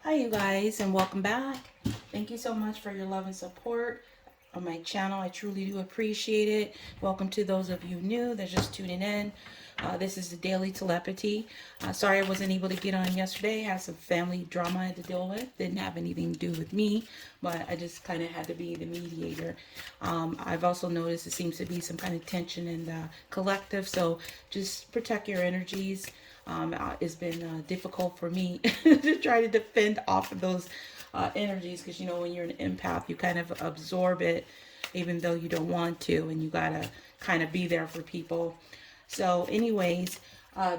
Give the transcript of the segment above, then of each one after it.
Hi you guys, and welcome back. Thank you so much for your love and support on my channel. I truly do appreciate it. Welcome to those of you new that's just tuning in. This is the daily telepathy. Sorry I wasn't able to get on yesterday. I had some family drama I had to deal with. Didn't have anything to do with me, but I just kind of had to be the mediator. I've also noticed it seems to be some kind of tension in the collective, so just protect your energies. It's been difficult for me to try to defend off of those energies, because you know when you're an empath you kind of absorb it even though you don't want to, and you gotta kind of be there for people. So anyways,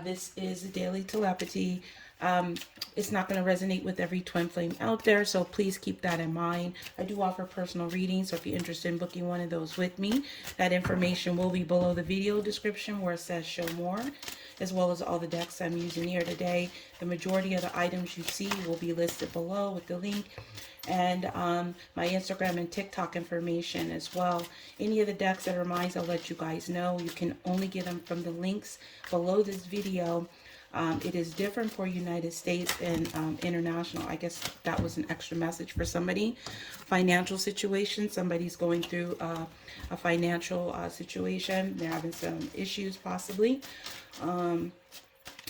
this is a daily telepathy. It's not going to resonate with every twin flame out there, so please keep that in mind. I do offer personal readings, so if you're interested in booking one of those with me, that information will be below the video description where it says show more, as well as all the decks I'm using here today. The majority of the items you see will be listed below with the link, and my Instagram and TikTok information as well. Any of the decks that are mine, I'll let you guys know. You can only get them from the links below this video. It is different for United States and international. I guess that was an extra message for somebody. Financial situation. Somebody's going through a financial situation. They're having some issues possibly.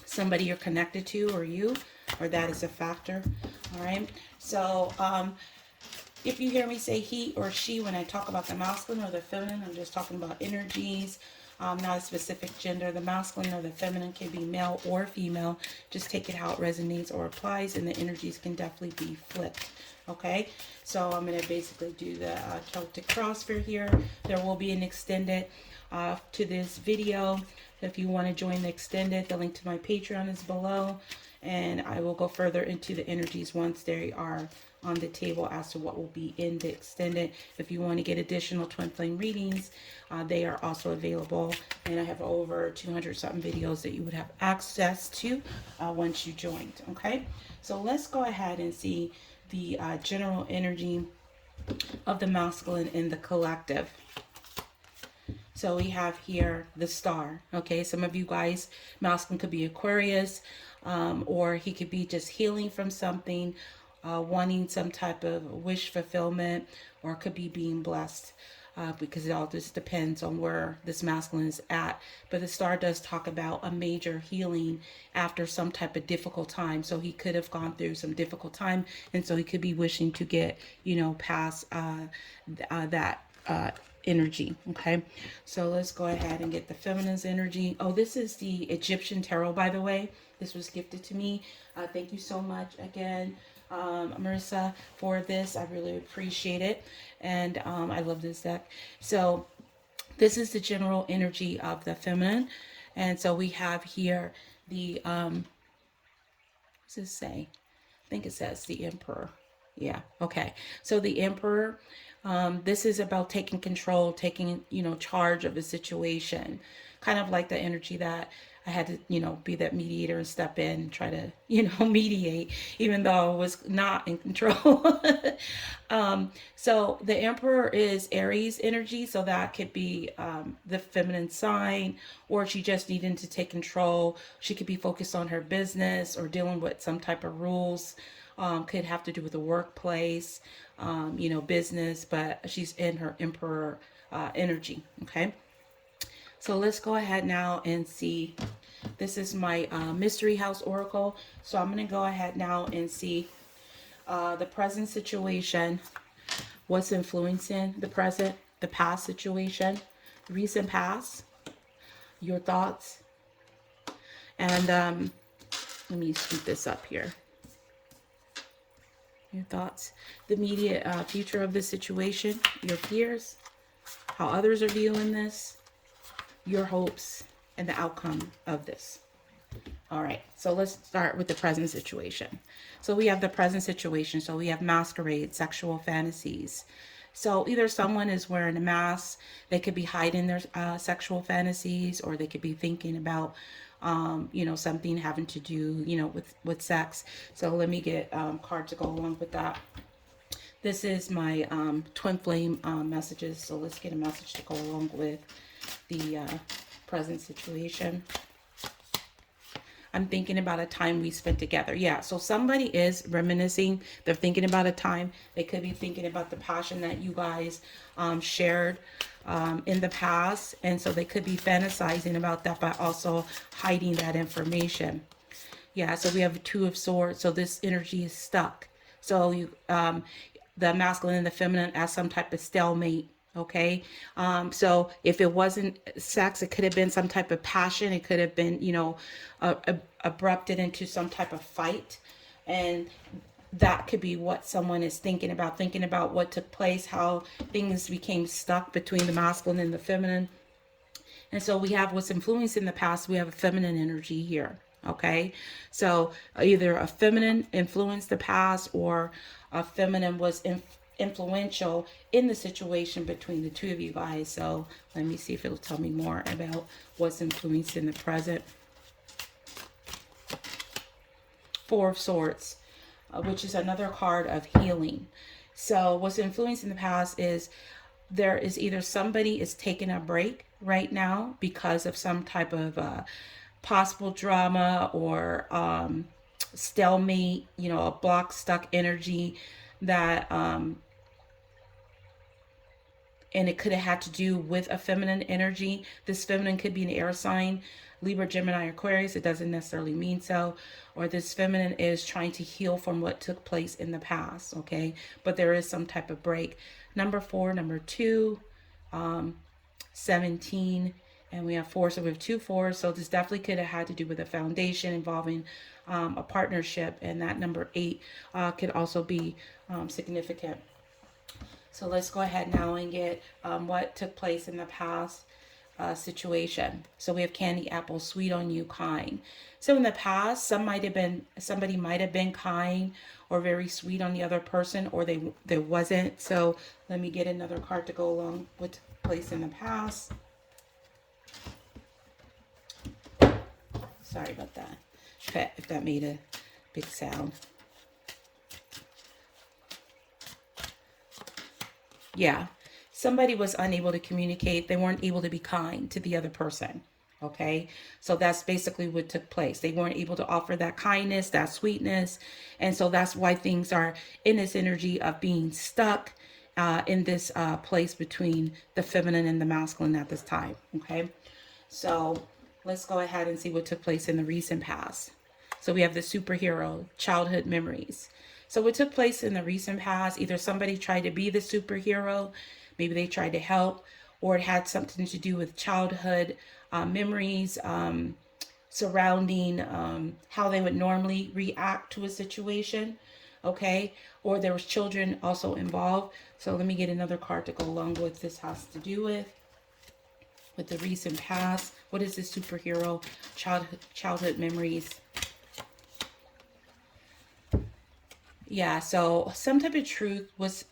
Somebody you're connected to, or you, or that is a factor. All right. So if you hear me say he or she when I talk about the masculine or the feminine, I'm just talking about energies. Not a specific gender. The masculine or the feminine can be male or female. Just take it how it resonates or applies, and the energies can definitely be flipped. Okay, so I'm going to basically do the Celtic crossfire here. There will be an extended to this video. If you want to join the extended, the link to my Patreon is below, and I will go further into the energies once they are on the table as to what will be in the extended. If you want to get additional twin flame readings, they are also available, and I have over 200 something videos that you would have access to once you joined. Okay, so let's go ahead and see the general energy of the masculine in the collective. So we have here the star. Okay, some of you guys, masculine could be Aquarius, or he could be just healing from something, wanting some type of wish fulfillment, or could be being blessed, because it all just depends on where this masculine is at. But the star does talk about a major healing after some type of difficult time. So he could have gone through some difficult time, and so he could be wishing to get, you know, past that energy. Okay, so let's go ahead and get the feminine's energy. Oh, this is the Egyptian tarot, by the way. This was gifted to me. Thank you so much again, Marissa, for this. I really appreciate it, and I love this deck. So this is the general energy of the feminine, and so we have here the what does this say? I think it says the Emperor. Yeah, okay. So the Emperor, this is about taking control, taking, you know, charge of the situation. Kind of like the energy that I had to, you know, be that mediator and step in and try to, you know, mediate, even though I was not in control. So the Emperor is Aries energy, so that could be the feminine sign, or she just needing to take control. She could be focused on her business or dealing with some type of rules. Could have to do with the workplace, you know, business, but she's in her Emperor energy. Okay, so let's go ahead now and see. This is my Mystery House Oracle. So I'm going to go ahead now and see the present situation, what's influencing the present, the past situation, recent past, your thoughts, and let me speed this up here. Your thoughts, the immediate future of this situation, your fears, how others are viewing this, your hopes, and the outcome of this. All right, so let's start with the present situation. So we have the present situation. So we have masquerade, sexual fantasies. So either someone is wearing a mask, they could be hiding their sexual fantasies, or they could be thinking about you know, something having to do, you know, with sex. So let me get cards to go along with that. This is my twin flame messages. So let's get a message to go along with the present situation. I'm thinking about a time we spent together. Yeah, so somebody is reminiscing. They're thinking about a time. They could be thinking about the passion that you guys shared in the past. And so they could be fantasizing about that, but also hiding that information. Yeah, so we have Two of Swords. So this energy is stuck. So you, the masculine and the feminine as some type of stalemate. Okay. So if it wasn't sex, it could have been some type of passion. It could have been, you know, abrupted into some type of fight. And that could be what someone is thinking about what took place, how things became stuck between the masculine and the feminine. And so we have what's influenced in the past. We have a feminine energy here. Okay. So either a feminine influenced the past, or a feminine was influential in the situation between the two of you guys. So let me see if it'll tell me more about what's influenced in the present. Four of Swords, which is another card of healing. So what's influenced in the past is there is either somebody is taking a break right now because of some type of possible drama or stalemate, you know, a block stuck energy that and it could have had to do with a feminine energy. This feminine could be an air sign, Libra, Gemini, Aquarius. It doesn't necessarily mean so. Or this feminine is trying to heal from what took place in the past, okay? But there is some type of break. Number 4, number 2, 17, and we have 4, so we have 2 4s. So this definitely could have had to do with a foundation involving a partnership, and that number 8 could also be significant. So let's go ahead now and get what took place in the past situation. So we have candy, apple, sweet on you, kind. So in the past, somebody might have been kind or very sweet on the other person, or there wasn't. So let me get another card to go along with took place in the past. Sorry about that. If that made a big sound. Yeah, somebody was unable to communicate. They weren't able to be kind to the other person. Okay, so that's basically what took place. They weren't able to offer that kindness, that sweetness. And so that's why things are in this energy of being stuck in this place between the feminine and the masculine at this time. Okay, so let's go ahead and see what took place in the recent past. So we have the superhero, childhood memories. So what took place in the recent past, either somebody tried to be the superhero, maybe they tried to help, or it had something to do with childhood memories surrounding how they would normally react to a situation, okay? Or there was children also involved. So let me get another card to go along with what this has to do with the recent past. What is this superhero? Childhood memories. Yeah, so some type of truth was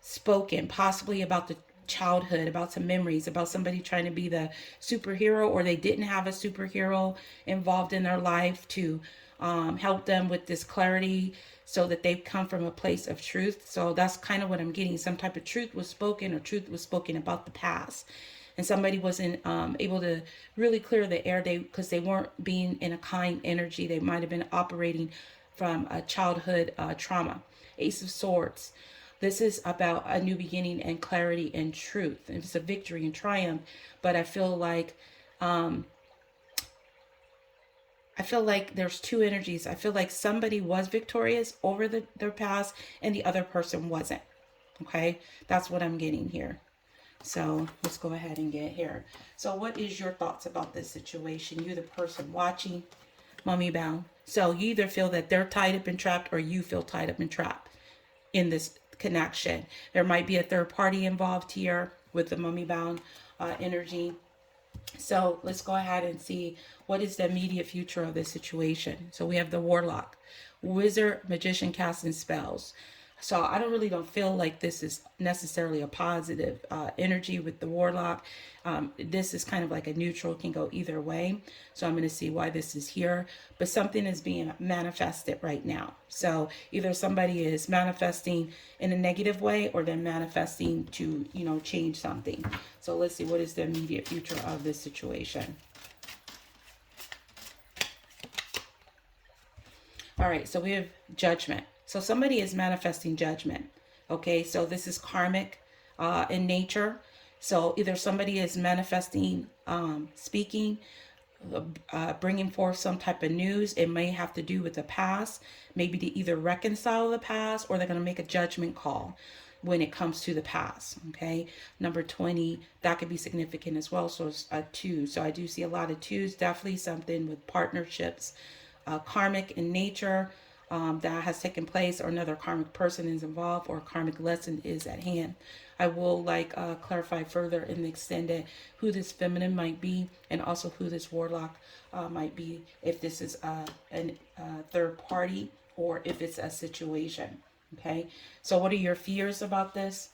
spoken, possibly about the childhood, about some memories, about somebody trying to be the superhero, or they didn't have a superhero involved in their life to help them with this clarity so that they've come from a place of truth. So that's kind of what I'm getting. Some type of truth was spoken, or truth was spoken about the past. And somebody wasn't able to really clear the air because they weren't being in a kind energy. They might have been operating from a childhood trauma. Ace of Swords. This is about a new beginning and clarity and truth. It's a victory and triumph. But I feel like there's two energies. I feel like somebody was victorious over their past and the other person wasn't. Okay, that's what I'm getting here. So let's go ahead and get here. So what is your thoughts about this situation? You, the person watching, mummy bound. So you either feel that they're tied up and trapped, or you feel tied up and trapped in this connection. There might be a third party involved here with the mummy bound energy. So let's go ahead and see what is the immediate future of this situation. So we have the warlock, wizard, magician, casting spells. So I don't feel like this is necessarily a positive energy with the warlock. This is kind of like a neutral, can go either way. So I'm going to see why this is here. But something is being manifested right now. So either somebody is manifesting in a negative way, or they're manifesting to, change something. So let's see, what is the immediate future of this situation? All right, so we have judgment. So somebody is manifesting judgment. Okay, so this is karmic in nature. So either somebody is manifesting, speaking, bringing forth some type of news. It may have to do with the past, maybe to either reconcile the past, or they're going to make a judgment call when it comes to the past. Okay, number 20, that could be significant as well. So it's a 2. So I do see a lot of 2s, definitely something with partnerships, karmic in nature, that has taken place, or another karmic person is involved, or a karmic lesson is at hand. I will clarify further in the extended who this feminine might be, and also who this warlock might be, if this is a third party or if it's a situation. Okay, so what are your fears about this?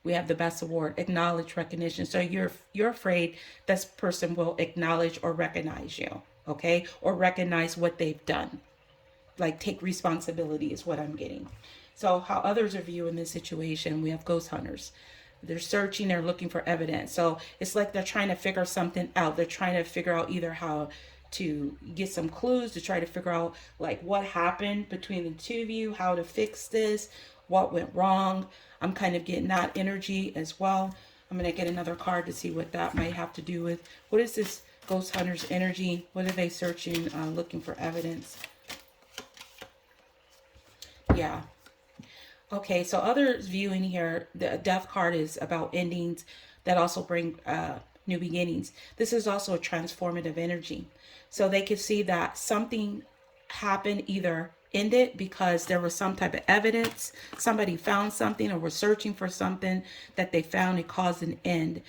We have the best award, acknowledge, recognition. So you're afraid this person will acknowledge or recognize you, okay, or recognize what they've done. Like, take responsibility is what I'm getting. So how others are viewing this situation, we have ghost hunters. They're searching, they're looking for evidence. So it's like they're trying to figure something out. They're trying to figure out either how to get some clues to try to figure out like what happened between the two of you, how to fix this, what went wrong. I'm kind of getting that energy as well. I'm going to get another card to see what that might have to do with. What is this ghost hunter's energy? What are they searching, looking for evidence? Yeah. Okay, so others viewing here, the death card is about endings that also bring new beginnings. This is also a transformative energy. So they could see that something happened, either ended because there was some type of evidence, somebody found something, or was searching for something that they found. It caused an end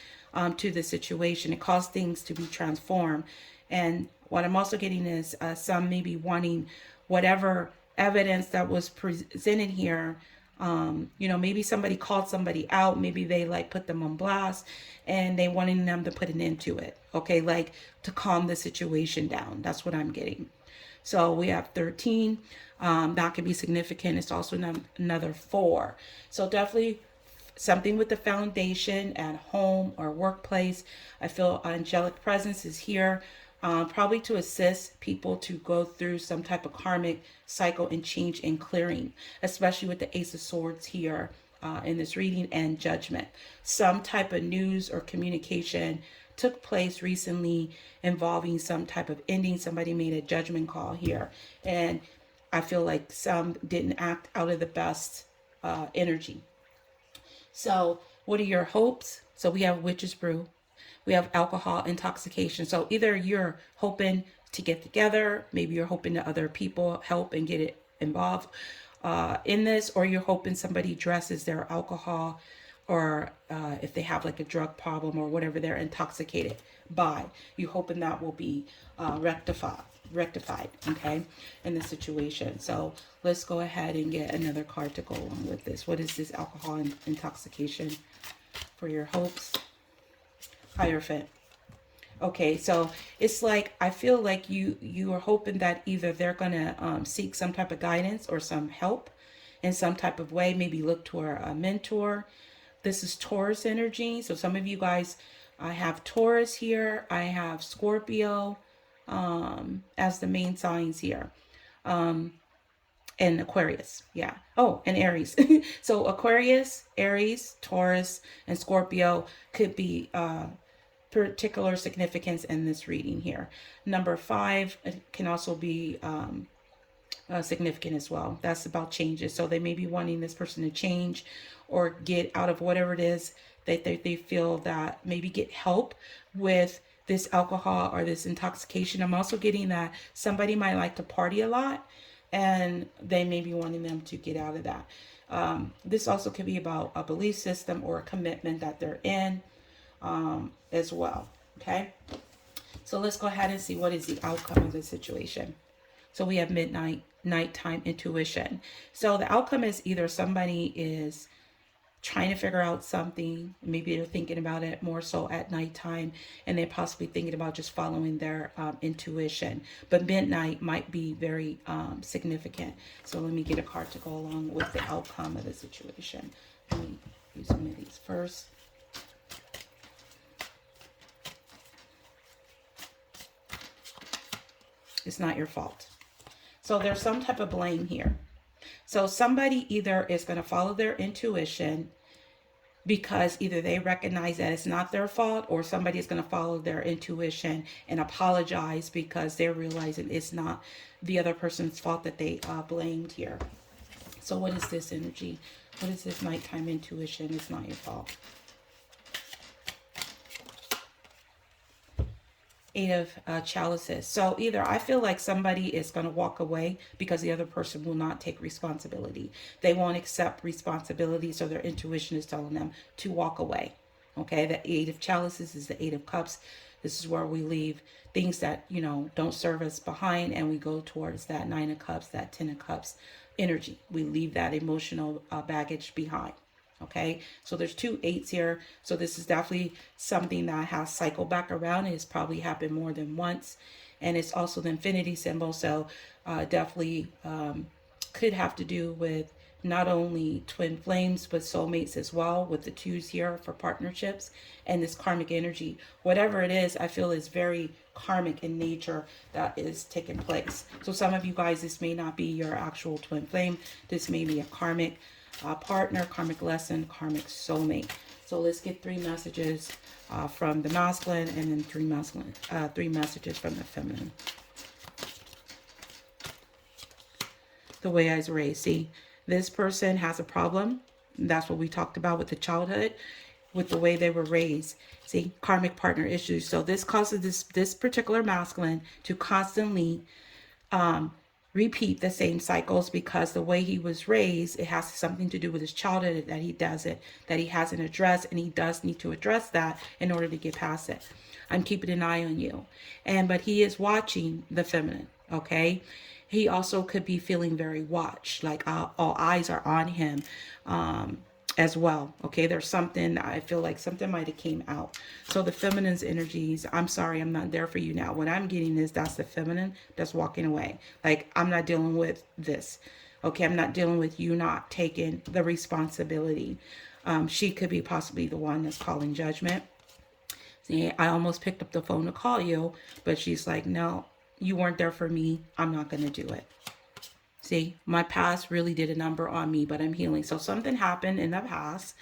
to the situation. It caused things to be transformed. And what I'm also getting is some maybe wanting whatever evidence that was presented here. Maybe somebody called somebody out, maybe they like put them on blast and they wanting them to put an end to it. Okay, like to calm the situation down. That's what I'm getting. So we have 13. That could be significant. It's also another 4. So definitely something with the foundation at home or workplace. I feel angelic presence is here. Probably to assist people to go through some type of karmic cycle and change and clearing, especially with the Ace of Swords here in this reading, and judgment. Some type of news or communication took place recently involving some type of ending. Somebody made a judgment call here, and I feel like some didn't act out of the best energy. So what are your hopes? So we have witch's brew. We have alcohol intoxication. So either you're hoping to get together, maybe you're hoping that other people help and get it involved in this, or you're hoping somebody dresses their alcohol, or if they have like a drug problem or whatever they're intoxicated by, you're hoping that will be rectified, okay, in the situation. So let's go ahead and get another card to go along with this. What is this alcohol intoxication for your hopes? Hierophant. Okay, so it's like I feel like you are hoping that either they're gonna seek some type of guidance or some help in some type of way, maybe look to a mentor. This is Taurus energy. So some of you guys, I have Taurus here, I have Scorpio as the main signs here, and Aquarius. Yeah. Oh, and Aries. So Aquarius, Aries, Taurus, and Scorpio could be particular significance in this reading here. Number 5 can also be significant as well. That's about changes. So they may be wanting this person to change or get out of whatever it is that they feel, that maybe get help with this alcohol or this intoxication. I'm also getting that somebody might like to party a lot, and they may be wanting them to get out of that. This also could be about a belief system or a commitment that they're in as well. Okay, so let's go ahead and see what is the outcome of the situation. So we have nighttime intuition. So the outcome is either somebody is trying to figure out something, maybe they're thinking about it more so at nighttime, and they're possibly thinking about just following their intuition. But midnight might be very significant. So let me get a card to go along with the outcome of the situation. Let me use some of these first. It's not your fault. So there's some type of blame here. So somebody either is going to follow their intuition because either they recognize that it's not their fault, or somebody is going to follow their intuition and apologize because they're realizing it's not the other person's fault that they blamed here. So what is this energy? What is this nighttime intuition? It's not your fault. Eight of chalices. So either I feel like somebody is going to walk away because the other person will not take responsibility. They won't accept responsibility, so their intuition is telling them to walk away. Okay, the Eight of Chalices is the Eight of Cups. This is where we leave things that, you know, don't serve us behind, and we go towards that Nine of Cups, that Ten of Cups energy. We leave that emotional baggage behind. Okay, so there's two eights here. So this is definitely something that has cycled back around. It's probably happened more than once. And it's also the infinity symbol. So definitely could have to do with not only twin flames, but soulmates as well, with the twos here for partnerships and this karmic energy. Whatever it is, I feel is very karmic in nature that is taking place. So some of you guys, this may not be your actual twin flame. This may be a karmic partner, karmic lesson, karmic soulmate. So let's get three messages from the masculine, and then three messages from the feminine. The way I was raised. See, this person has a problem. That's what we talked about with the childhood, with the way they were raised. See, karmic partner issues. So this causes this particular masculine to constantly repeat the same cycles, because the way he was raised, it has something to do with his childhood that he hasn't addressed, and he does need to address that in order to get past it. I'm keeping an eye on you, but he is watching the feminine. Okay, he also could be feeling very watched, like all eyes are on him as well. Okay, there's something, I feel like something might have came out. So the feminine's energies, I'm sorry, I'm not there for you now. What I'm getting is that's the feminine that's walking away. Like, I'm not dealing with this. Okay, I'm not dealing with you not taking the responsibility. She could be possibly the one that's calling judgment. See, I almost picked up the phone to call you, but she's like, no, you weren't there for me. I'm not going to do it. See, my past really did a number on me, but I'm healing. So something happened in the past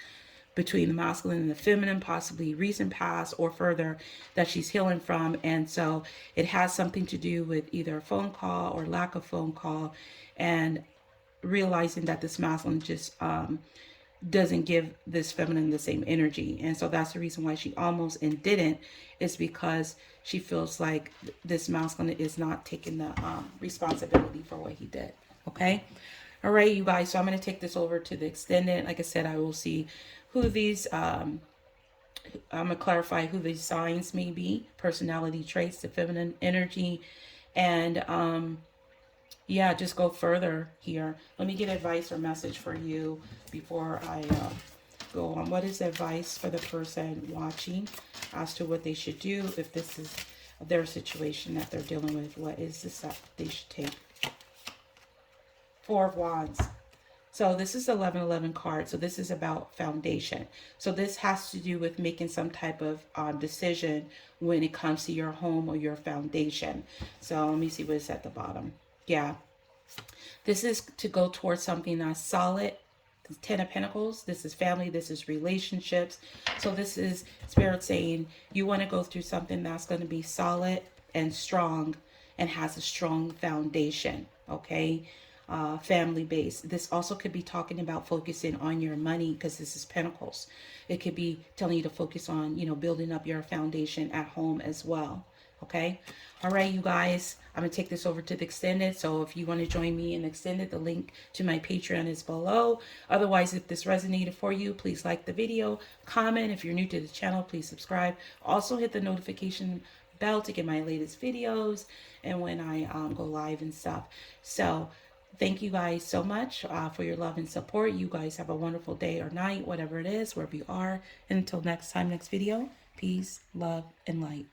between the masculine and the feminine, possibly recent past or further, that she's healing from. And so it has something to do with either a phone call or lack of phone call, and realizing that this masculine just doesn't give this feminine the same energy. And so that's the reason why she almost and didn't, is because she feels like this masculine is not taking the responsibility for what he did. Okay. All right, you guys. So I'm going to take this over to the extended. Like I said, I will see who these, I'm going to clarify who these signs may be, personality traits, the feminine energy, and yeah, just go further here. Let me get advice or message for you before I go on. What is advice for the person watching as to what they should do if this is their situation that they're dealing with? What is this that they should take? Four of Wands. So this is 1111 card. So this is about foundation. So this has to do with making some type of decision when it comes to your home or your foundation. So let me see what's at the bottom. Yeah. This is to go towards something that's solid. Ten of Pentacles. This is family. This is relationships. So this is Spirit saying you want to go through something that's going to be solid and strong and has a strong foundation. Okay. Family base. This also could be talking about focusing on your money, because this is Pentacles. It could be telling you to focus on, you know, building up your foundation at home as well. Okay. All right, you guys, I'm going to take this over to the extended. So if you want to join me in the extended, the link to my Patreon is below. Otherwise, if this resonated for you, please like the video, comment. If you're new to the channel, please subscribe. Also hit the notification bell to get my latest videos and when I go live and stuff. So thank you guys so much for your love and support. You guys have a wonderful day or night, whatever it is, wherever you are. And until next time, next video, peace, love, and light.